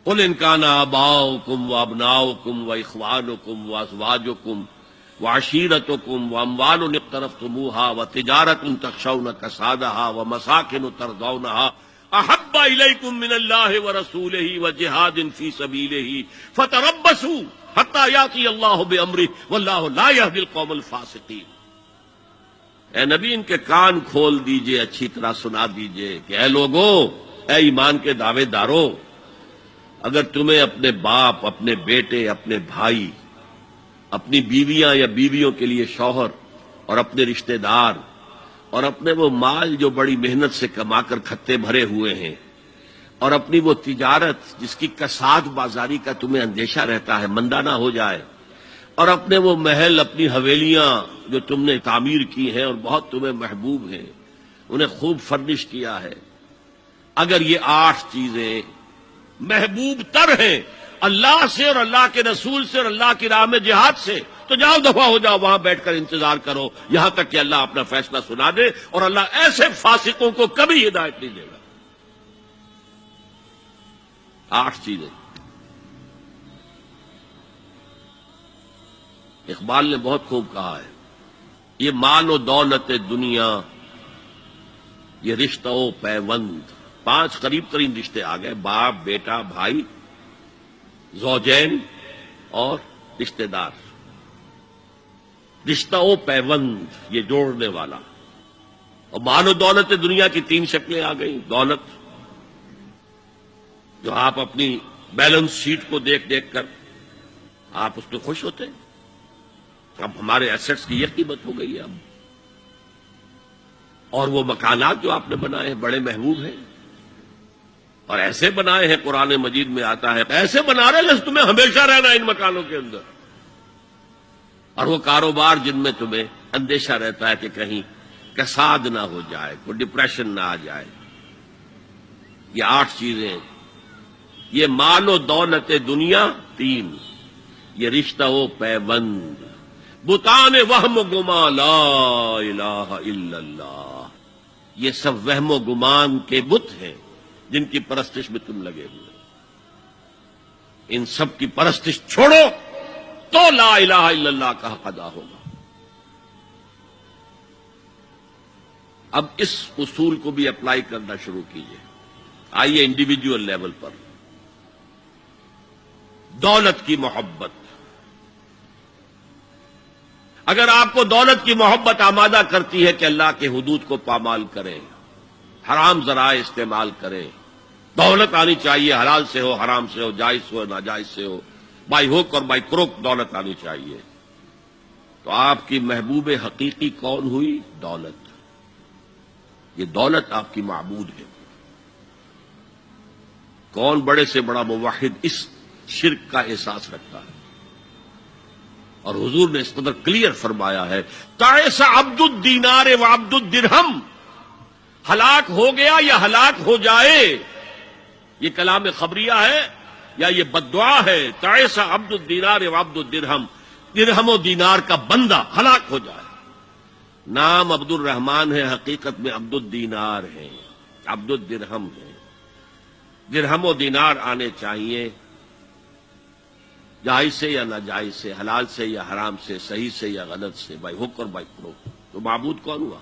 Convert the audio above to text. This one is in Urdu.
قل ان کان آباؤکم وابناؤکم واخوانکم وازواجکم وعشیرتکم واموال اقترفتموها وتجارۃ تخشون کسادها ومساکن ترضونها احب الیکم من اللہ ورسولہ وجہاد فی سبیلہ فتربصوا حتی یاتی اللہ بامرہ واللہ لا یہدی القوم الفاسقین۔ اے نبی ان کے کان کھول دیجئے، اچھی طرح سنا دیجئے کہ اے لوگوں، اے ایمان کے دعوے داروں، اگر تمہیں اپنے باپ، اپنے بیٹے، اپنے بھائی، اپنی بیویاں یا بیویوں کے لیے شوہر اور اپنے رشتہ دار اور اپنے وہ مال جو بڑی محنت سے کما کر کھتے بھرے ہوئے ہیں اور اپنی وہ تجارت جس کی کساد بازاری کا تمہیں اندیشہ رہتا ہے مندہ نہ ہو جائے، اور اپنے وہ محل، اپنی حویلیاں جو تم نے تعمیر کی ہیں اور بہت تمہیں محبوب ہیں، انہیں خوب فرنش کیا ہے، اگر یہ 8 چیزیں محبوب تر ہیں اللہ سے اور اللہ کے رسول سے اور اللہ کی راہ میں جہاد سے، تو جاؤ دفع ہو جاؤ، وہاں بیٹھ کر انتظار کرو یہاں تک کہ اللہ اپنا فیصلہ سنا دے، اور اللہ ایسے فاسقوں کو کبھی ہدایت نہیں دے گا۔ 8 چیزیں اقبال نے بہت خوب کہا ہے، یہ مال و دولت دنیا، یہ رشتہ و پیوند، 5 قریب ترین رشتے آ گئے، باپ، بیٹا، بھائی، زوجین اور رشتہ دار۔ رشتہ و پیوند یہ جوڑنے والا، اور مال و دولت دنیا کی 3 شکلیں آ گئیں۔ دولت جو آپ اپنی بیلنس شیٹ کو دیکھ دیکھ کر آپ اس پہ خوش ہوتے ہیں، اب ہمارے ایسٹس کی یہ قیمت ہو گئی ہے اب، اور وہ مکانات جو آپ نے بنائے ہیں بڑے محبوب ہیں، اور ایسے بنائے ہیں، قرآن مجید میں آتا ہے ایسے بنا رہے ہیں تمہیں ہمیشہ رہنا ان مکانوں کے اندر، اور وہ کاروبار جن میں تمہیں اندیشہ رہتا ہے کہ کہیں کساد نہ ہو جائے، کوئی ڈپریشن نہ آ جائے۔ یہ 8 چیزیں، یہ مال و دولت دنیا 3، یہ رشتہ و پیوند، بتان وہم و گمان لا الہ الا اللہ، یہ سب وہم و گمان کے بت ہیں جن کی پرستش میں تم لگے ہوئے، ان سب کی پرستش چھوڑو تو لا الہ الا اللہ کا حق ادا ہوگا۔ اب اس اصول کو بھی اپلائی کرنا شروع کیجیے۔ آئیے انڈیویجول لیول پر، دولت کی محبت، اگر آپ کو دولت کی محبت آمادہ کرتی ہے کہ اللہ کے حدود کو پامال کریں، حرام ذرائع استعمال کریں، دولت آنی چاہیے، حلال سے ہو، حرام سے ہو، جائز سے ہو، ناجائز سے ہو، بائی ہوک اور بائی کروک دولت آنی چاہیے، تو آپ کی محبوب حقیقی کون ہوئی؟ دولت۔ یہ دولت آپ کی معبود ہے۔ کون بڑے سے بڑا موحد اس شرک کا احساس رکھتا ہے؟ اور حضور نے اس قدر کلیئر فرمایا ہے، تعس عبد الدینار و عبد الدرہم، ہلاک ہو گیا یا ہلاک ہو جائے، یہ کلام خبریہ ہے یا یہ بددعا ہے؟ تعس عبد الدینار و عبد الدرہم، درہم و دینار کا بندہ ہلاک ہو جائے۔ نام عبد الرحمن ہے، حقیقت میں عبد الدینار ہے، عبد الدرہم ہے۔ درہم و دینار آنے چاہیے، جائز سے یا ناجائز سے، حلال سے یا حرام سے، صحیح سے یا غلط سے، بائی حق اور بائی پرو، تو معبود کون ہوا؟